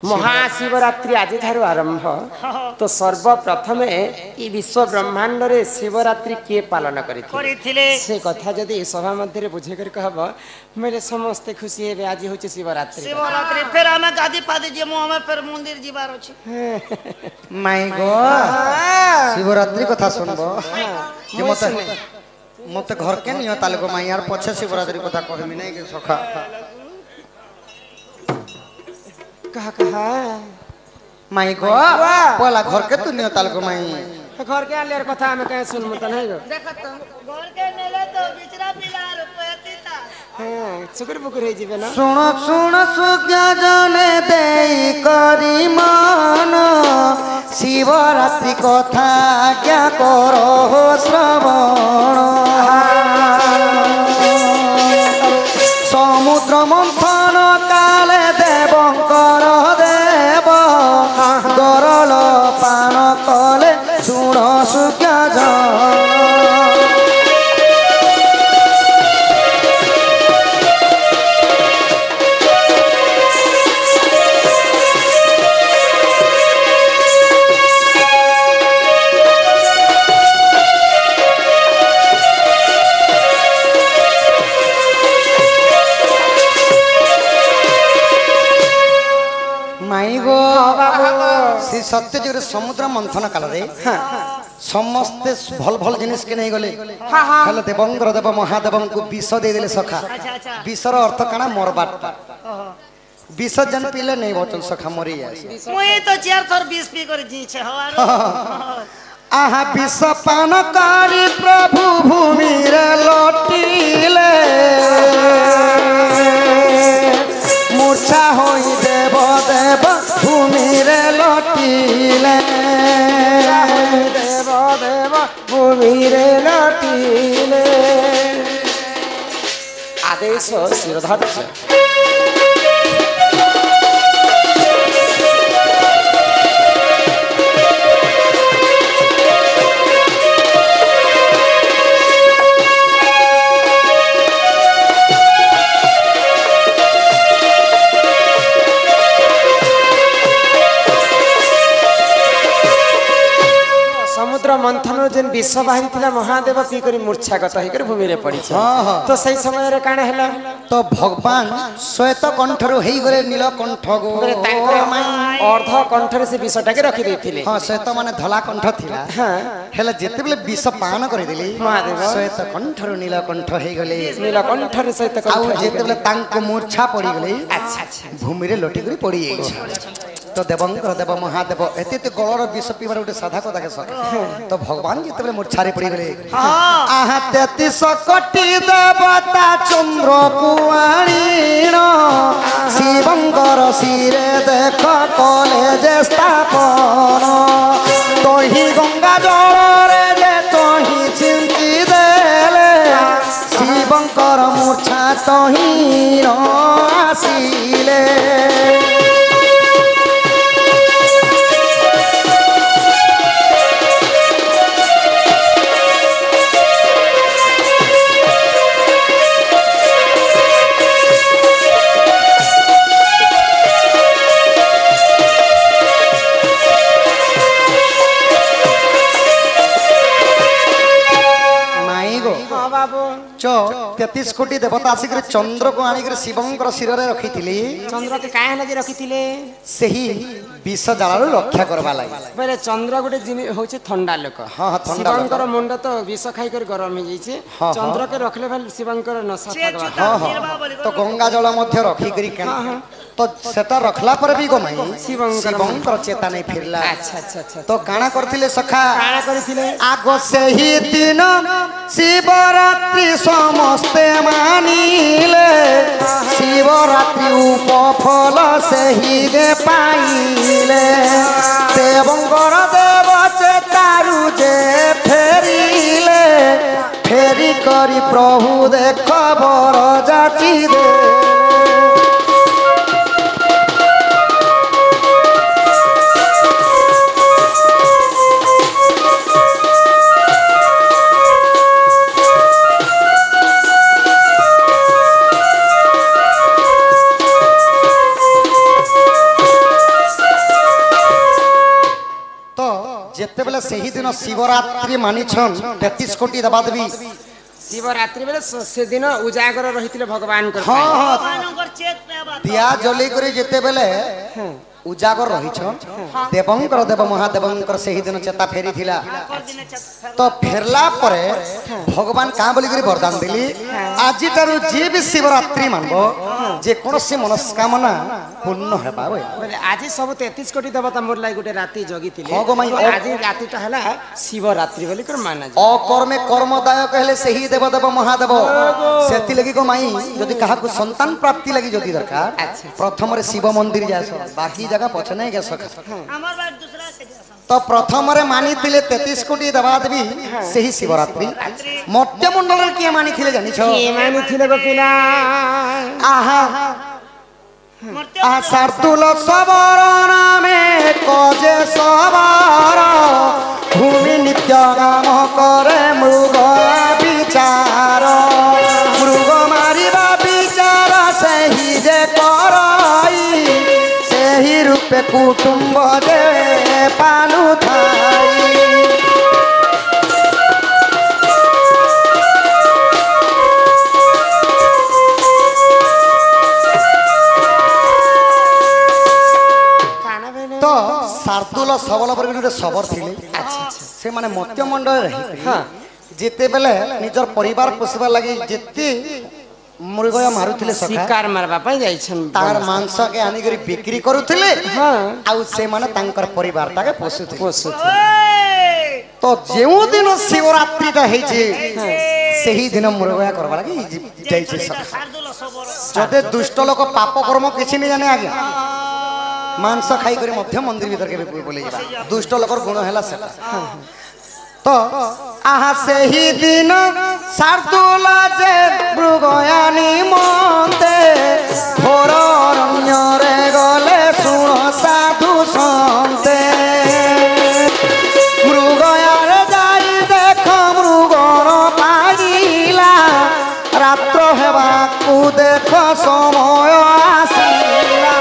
महाशिवरात्रि आज ठारू आरंभ तो सर्वप्रथम ये विश्व ब्रह्मांड रे शिवरात्रि किए पालन करथिले से कथा जदि सभा मध्य बुझे कर कहब मेरे समस्त खुशी हेबे आज होचे शिवरात्रि फिर हम गादी पादी जे हम फिर मंदिर जीवार अछि माय गो शिवरात्रि कथा सुनबो जे मते घर के नियो तालगो माय यार पछे शिवरात्रि कथा कहमी नै के सखा कहा कहा माई गो बोला घर के तू नियो तालगो माई घर के आलेर कथा हम कहे सुनमु त नै गो देख त घर के नेले तो बिचरा पिलार पयतीता हां सुकुर बुकुर हे जिवे ना सुन सुन सुज्ञा जाने देई करी मान शिवरात्रि कथा क्या करो श्रवण समुद्र मंथन काले देवंकर देव गरल पान कले शुण सुज्ञा जन श्री सत्यजुग समुद्र मंथन काल रे समस्ते भल भल जिनिस के नहीं गले हेले देवंगर देव महादेव को विष दे देले सखा विषर अर्थ काना मरबाट विष जन पीले नहीं बचन सखा मरी जाय मुई तो चार थर 20 पी कर जी छे हवार आहा विष पान करी प्रभु भूमि रे लटिले मूर्छा होई देव देव भूमि रे लटिले देव देव भूमि रे लटिले आदेश शिरोधार्य समुद्र मंथन जेन विष बाहरी थिला महादेव पी करी मूर्छागत होई कर भूमि रे पड़ी तो सही समय रे काना हैला तो भगवान श्वेत कंठरो हेई गरे नीलकंठ गो अर्ध कंठरे से विषटा के रखि देथिले हां श्वेत माने धला कंठ थिला हां हेला जेते बेले विष पान करि देली महादेव श्वेत कंठरो नीलकंठ हेई गले नीलकंठरे सहित कंठ आ जेते बेले तांको मूर्छा पड़ी गले अच्छा अच्छा भूमि रे लटी करी पड़ी जाई तो देवंकर देव महादेव एते ते गलर विष पीबार उठे साधा कथा के सके तो भगवान जेते बेले मूर्छारे पड़ी गले आहा 33 कोटि देवता चंद्र कुआणीण शिवंकर सिरे देख कॉलेज स्थापन तोही गंगा जल रे जे तोही चिंती देले शिवंकर मूर्छा तोही आसीले चो 33 कोटि देवता आसिक चंद्र को आनिक शिवंकर शिर रे रखी थिली चंद्र के काहे लगी रखी थिले सही विष जाल रक्षा करबा लागि पहले चंद्र गोटे जिनि होचे ठंडा लोक हां हां ठंडा शिवंकर मुंड तो विष खाई कर गरम हो जाइछे चंद्र के रखले भाई शिवंकर नसा थकबा हां तो गंगा जल मध्य रखी करी केन तो सेटा रखला पर भी गो माई शिवंकर चेता नहीं फिरला अच्छा अच्छा अच्छा तो काना करथिले सखा काना करथिले आगो से ही दिन शिवरात्रि समस्ते मानिले शिवरात्रि उपफल से ही दे पाइले देवंकर देव चेतारु जे फेरिले फेरी करी प्रभु देख बर जाची दे जेते बेले सही दिन शिवरात्रि मानिछन 33 कोटी दबा देवी शिवरात्रि बेले से दिन उजागर रहिथिले भगवान कर हां हां भगवानकर चेत पे बात दिया जली करे जेते बेले उजागर रहिछन देवंकर देव महादेवंकर सही दिन चेता फेरी थिला कर दिने चत तो फेरला परे भगवान का बोली करी वरदान दिली आज तारु जे भी शिवरात्रि मानबो जे कोनोसी मनस्कामना पूर्ण हेबा बोले आज सब 33 कोटी देवता मोर लाई गुटे राती जगिथिले हाँ गो माई, आज रातीटा हला शिवरात्रि बोली कर माना जाय अकर्मे कर्मदाय कहले सही देव देव महादेव सेति लगी को माई जदि काहा को संतान प्राप्ति लगी जदि दरकार प्रथम रे शिव मंदिर जासो बाकी जगह पछ नहीं गए सका हमर बात दूसरा के जासन तो प्रथम रे मानी थिले 33 कोटी दबा देवी सही शिवरात्रि मध्य मंडल रे किया मानी थिले जानि छ के मानिथिले गोपिला आहा मरते शार्दुल सबर नामे कजे सबर भूमि नित्य नाम करे मृग विचार मृग मारिबा विचार सही जे करई सही रूपे कुटुंब दे पानु थाई काना बेले तो शार्दुल सबल पर गोटे सबर थिले से माने मत्य मंडल रही हां जेते बेले निजर परिवार पोसबा लागि जेते मृगया मारुथिले सखा शिकार मारबा पई जाइछन तार मांस के आनी करी बिक्री करूथिले हां आउ से माने तांकर परिवार टाके पोसुथिले पोसु ओए तो जेउ दिन शिवरात्रि टा हेई छे सही दिन मृगया करबा लागि जाई छे सखा शार्दुल सबर जदे दुष्ट लोक पाप कर्म किछि नै जाने आगे मांस खाई करी मध्य मंदिर भीतर के बोले जा दुष्ट लोकर गुण हैला सेटा तो आहा सही दिन शार्दुल जे मृगयानी मते घोर अरण्य रे गले सुण साधु संते मृगयार जाई देख मृगर पाइला रात्र हेबा कु देख समय आसिला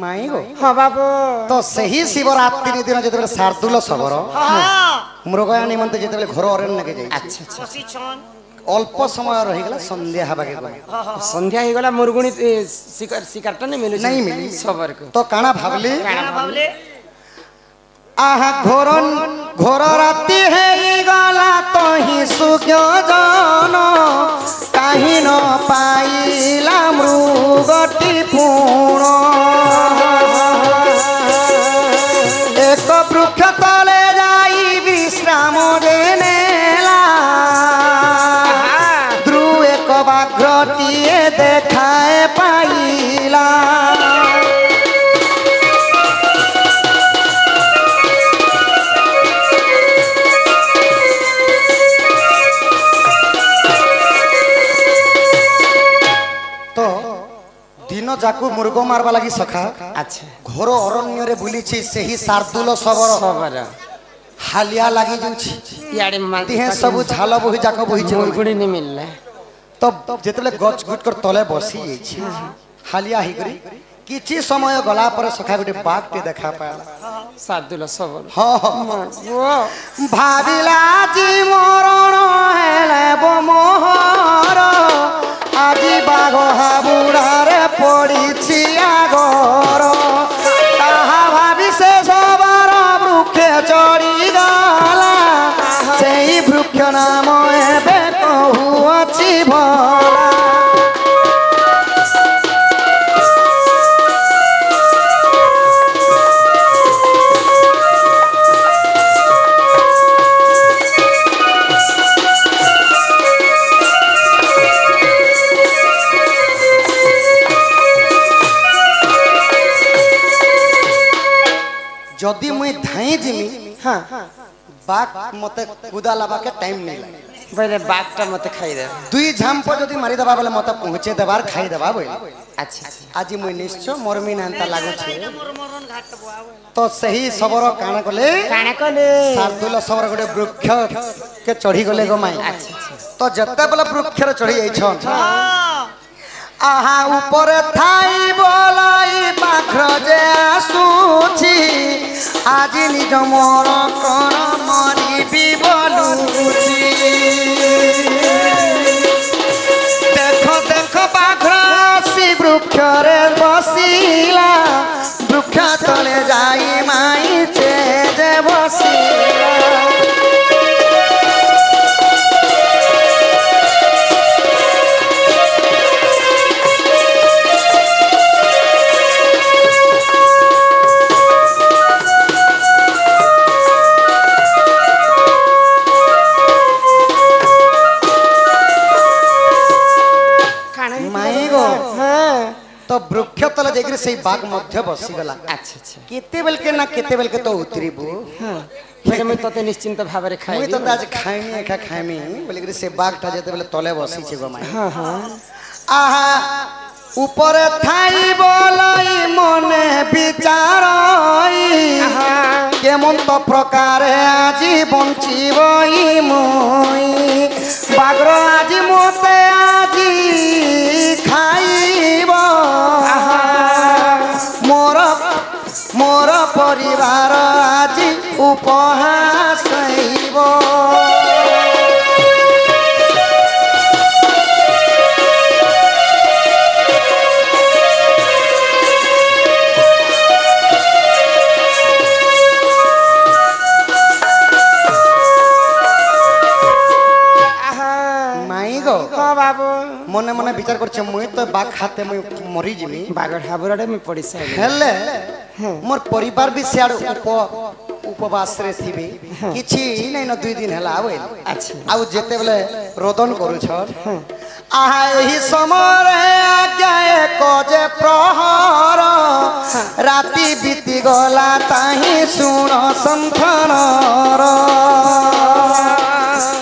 माई गो हां बाबू तो सही शिवरात्रि दिन जेते शार्दुल सबर हां मृगया निमंते जेते घर अरण्य के जाई अच्छा अच्छा बसी छन अल्प समय रही गला संध्या हवा के गई संध्या ही गला मुरगुणी शिकार शिकारटा नहीं मिलु नहीं मिली। सबर को तो काना भाबली काना भावले आहा घोर राति है गला तो ही सुज्ञ जन काहि न पाइला मृगटी पूर्ण एक वृक्ष तले जाई विश्राम देनेला ध्रुव एक बाघ्रटिए देखाए पाइला तो दिन जाकू मृग मारवा लगी सखा अच्छा घोर अरण्य रे बुलीछि सेही शार्दुल सबर सबर हालिया लगी जाउछि याडे दिहे सब झाल बोही जाक बोही मुरगुणी नहीं मिलला तो जेतले गच गुट कर तले बसी जाइछि हालिया ही करी किछि समय गला पर सखा गुटे बाघटे देखा पाला शार्दुल सबर हां वो भाबिला जी मरण हेले बो मोहर আজি বাঘ হাবুড়ারে পড়িছি আগর তাহা ভাবি সে সবার বৃক্ষে চড়ি গলা সেই বৃক্ষ নাম এবে কহুছি ভলা जदि मुई धाई जिमी हाँ बाघ मते कुदा लाबा के टाइम नहीं लागे पहले बाघटा मते खाई दे दुई झांप जदि मारी देबा बेले मते पहुंचे देबार खाई देबा बोल अच्छा आज मुई निश्चय मरमी नांता लागुछे ଏଇଟା ମୋର ମରଣ ଘାଟ ବୁଆ ବୋଇଲା तो सही सबर काण कले काना कले शार्दूल सबर गोटे वृक्ष के चढ़ी गले गमाई तो जते बेले वृक्ष रे चढ़ी जाइछन आहा ऊपर थाई बोलाई बाघ्र जे आसुछि आज निज मोर कर मरी भी बोलुछि देखो देखो बाघ्र आसी वृक्ष रे बसिला वृक्ष तले जाई माई चे जे बसिला तो वृक्ष तले जाकर से बाघ मध्य बसीगला अच्छा अच्छा केते बेल के ना केते बेल के तो उतरीबू फिर मैं तते निश्चिंत भाव रे खाई मुई तो आज खाइमी एका खाइमी बोले कि से बाघ टा जेते बेले तले बसी छै गमाई हां हां आहा ऊपर थाई बोलाई मने विचारई केमन तो प्रकार আজি बंचिबई मुई बाघर আজি मोते আজি खाइब मोर मोर परिवार আজি उपहास हईब बाबू मने मने विचार करछे मुई तो बाघ खाते मुई मरी जिमी बागर हाबुराडे में पड़ी से हेले मोर परिवार भी सियाड़ उपवास रे थिबे किछि नै न 2 दिन हला आवे अच्छा आउ जेते बेले रोदन करू छ आहा एही समय आज्ञा एक जे प्रहर राति बीती गला ताही सुन संथनर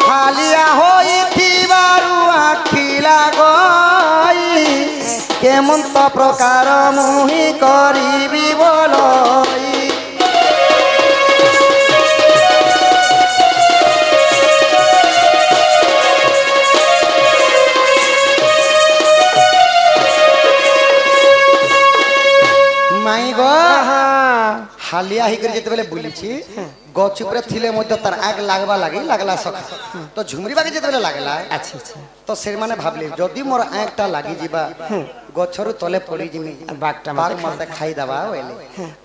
हालिया होई थिबारु आखि लागई केमन तो प्रकार मुही करिबी बोलई माई गो हालिया ही कर जेते बेले बुलीची गछ ऊपर थिले मध्य तार आग लागबा लागला सखा तो झुमरी बागे जेते बेले लागला अच्छा अच्छा तो से माने भाबले जदी मोर आगटा लागि जिबा गछरु तले पड़ी जिमी बागटा बाग मते खाई दबा ओले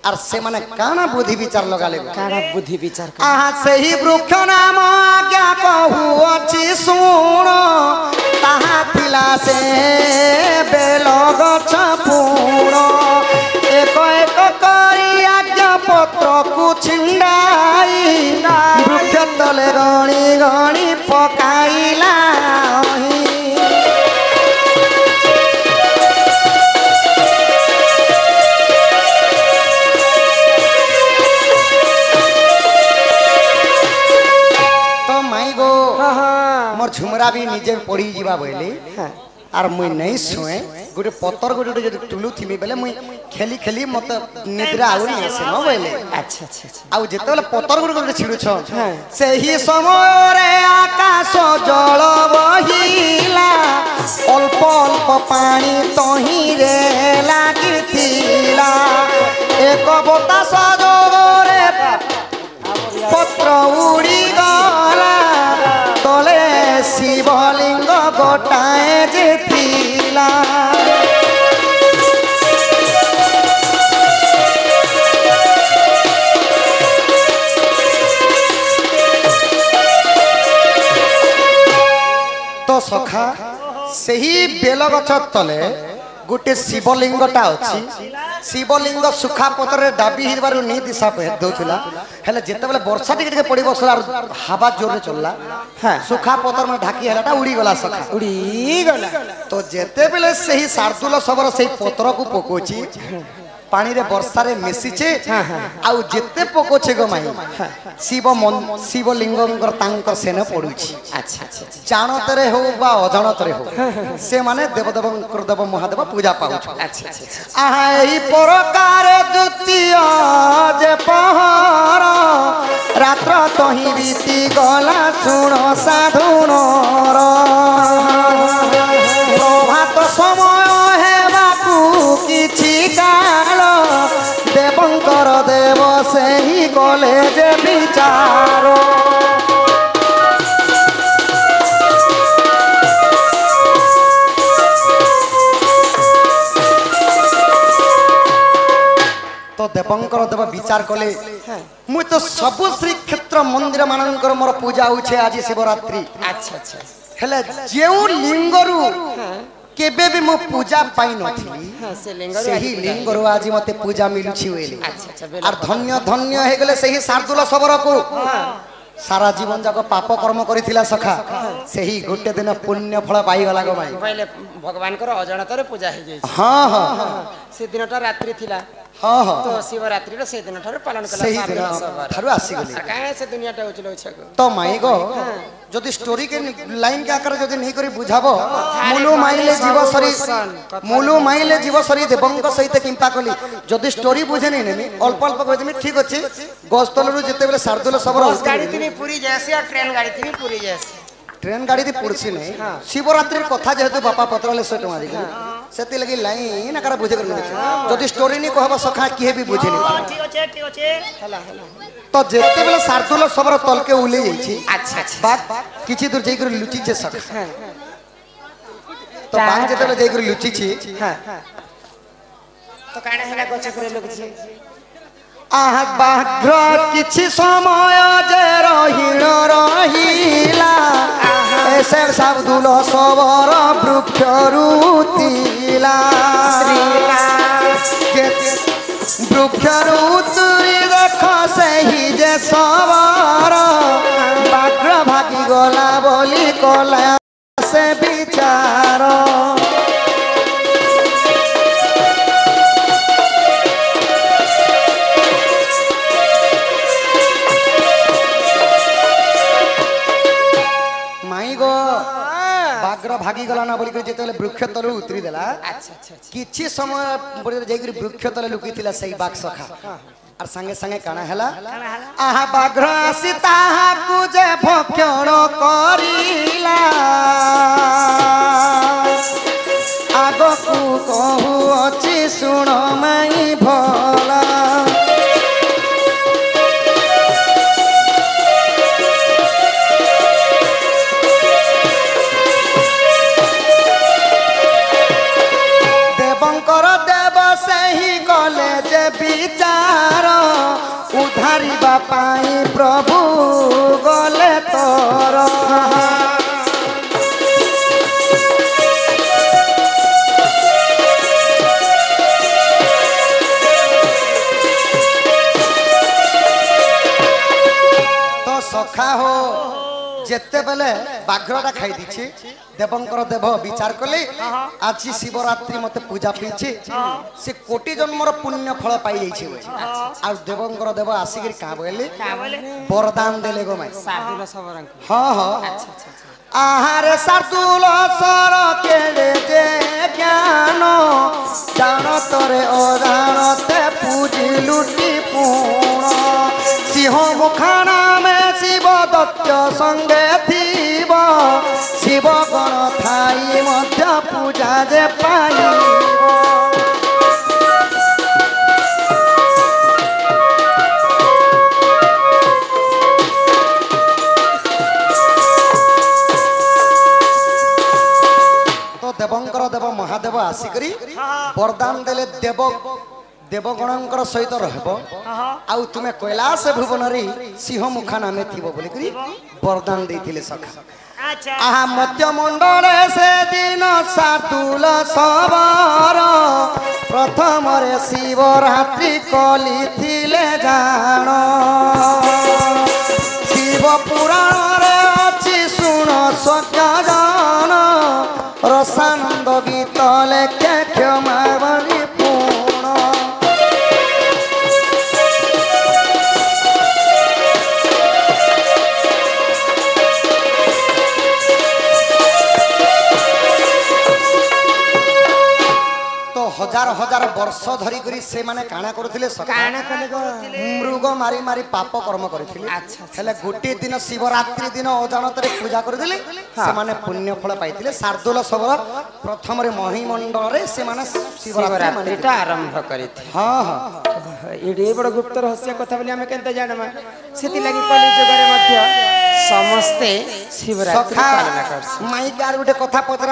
आर से माने काना बुद्धि विचार लगाले काना बुद्धि विचार आहा सही वृक्ष नाम आज्ञा कहू अछि सुण ताहा थिला से बेल गछ पूर्ण एक एक करी आज्ञा पत्र को छिंडाई वृक्ष तले गणी गणी पकाइला तो माई गो मोर झुमरा भी निजे पड़ी जीवा बोले आर मुई नहीं सोए गोटे पतर गोटे जब टुलू थी बेले मुई खेली खेली मत निद्रा आउ नहीं आसे न बोले अच्छा अच्छा अच्छा आउ जेते बेले पतर गोटे गोटे छिड़ु छ सेही समय रे आकाश जल बहिला अल्प अल्प पानी तही रे लागिथिला एक बतास जोरे पत्र उड़ी गला तले शिवलिंग गोटाए जे थिला तो सखा सही बेल गछ तले गोटे शिवलिंगटा अछि शिवलिंग सुखा पत्र दाबी हिबारु नि दिशा पे दउछला हेले जेते बेले वर्षा टिके टिके पड़ी बसला हवा जोर रे चलला हां सुखा पत्र में ढाकी हेलाटा उड़ी गला सखा उड़ी गला तो जेते बेले सही शार्दूल सबर सही पत्र को पकोची पानी रे वर्षा रे मिसिचे आउ जेते पकोछे गो माई शिव लिंगंकर तांकर सेन पडुछि। अच्छा अच्छा जानतरे हो बा अजानतरे हो से माने देवदेव देव महादेव पूजा पाउछ। अच्छा अच्छा आहा एही प्रकार द्वितीय जे पहर रात्र तही बीती गला सुण साधुनर प्रभात समय हेबाकू किछि काल देवंकर देव सेही गले जे विचार। तो देवंकर देव विचार कले मुई तो सबु श्री क्षेत्र मंदिर मानकर मोर पूजा होछे आज शिवरात्रि। अच्छा अच्छा हेले जेउ लिंगरु केबे भी मो पूजा पाई नथि सेही लिंगरु आज मते पूजा मिलुछि वेले। अच्छा आर धन्य धन्य हे गेले सेही शार्दुल सबर को सारा जीवन जाक पाप कर्म करिथिला सखा सेही गोटे दिन पुण्य फल पाई गला गो भाई पहले भगवान को अजाणत पूजा हो जाए। हां हां से दिनटा रात्रि थिला। हां हां तो शिवरात्रि रो से दिन ठार पालन कला सेही दिन थारु आसी गली काहे से दुनियाटा उचलो छको। तो माई गो जदि स्टोरी के लाइन के आकार जदि नहीं करी बुझाबो मुलु माइले जीव सरी देवंक सहित किंपा कली जदि स्टोरी बुझे नहीं नेमी अल्प अल्प कहि देमी ठीक अछि गस्तलरु जते बेले शार्दुल सबर बस गाड़ी तिनी पूरी जैसे और ट्रेन गाड़ी तिनी पूरी जैसे ट्रेन गाड़ी दी पुरसी नहीं शिवरात्रि कथा जेहेतु बापा पत्रले सट मारी सेति लगी लाइन आकार बुझे कर जदि स्टोरी नहीं कहबो सखा किए भी बुझे नहीं। ठीक अछि हला हला तो जेते बेले शार्दुल सबर तलके उले जाईछि। अच्छा अच्छा बात किछि दूर जाई कर लुचि छे सखा तो बांग जेते बेले जाई कर लुचि छी तो काणे हला गछ करे लोग छी आहा बाघ्र किछि समय जे रहिण रहिला ऐसे शार्दुल सबर वृक्ष रुतिला वृक्ष रुतुरी देख सही जे सबर बाघ्र भागी गला बोली कला से विचार। भागी गला ना बोली जेते वृक्ष तलु उतरी देला। अच्छा अच्छा किछि समय पर जाई वृक्ष तले लुकिथिला सही बाग सखा और संगे संगे काना हला आहा बाघ्र आसी ताहा कुजे भक्षण करिला आगो को कहू अछि सुण माई भला विचार उधारिबा पाई प्रभु गले तोर तो सखा हो जेते बेले बाघरटा खाई दीछि देवंकर देव विचार कले आज शिवरात्रि मते पूजा पीछे से कोटि जन्मर पुण्य फल पाई जाइछे आ देवंकर देव आसिक का बोले वरदान देले गो माई शार्दुल सबर हां हां आहारे शार्दुल सर केले जे ज्ञान जान तोरे अजानते पूजी लुटी पूर्ण सिंह मुखाना में शिव दत्त संगे थीब शिव गण थाई मध्य पूजा जे पाइब। तो देवंकर देव महादेव आसिकरी वरदान देले देव देवगणंकर सहित रहबो आउ तुमे कैलाश भुवन रे सिंह मुखा नामे थिबो बोली करी वरदान देथिले सखा। अच्छा आहा मध्य मंडल से दिन शार्दुल सबर प्रथम रे शिवरात्रि कली थिले जान शिव पुराण रे अछि सुन सत्य जान रसानंद गीत लेखे क्षमा बलि पूर्ण हजार हजार वर्ष धरी करी से माने काना करुथिले काना कले गो मृग मारी मारी पाप कर्म करथिले अच्छा हेले गोटे दिन शिवरात्रि दिन अजानतरे पूजा करथिले से माने पुण्य फल पाइथिले शार्दूल सबल प्रथम रे महिमंडल रे से माने शिवरात्रि टा आरंभ करिथि हां हां एडे बड़ गुप्त रहस्य कथा बोली हमें केनते जानमा सेति लागि कली जुगरे मध्य समस्ते शिवरात्रि पालन करछ माई कार गोटे कथा पतरा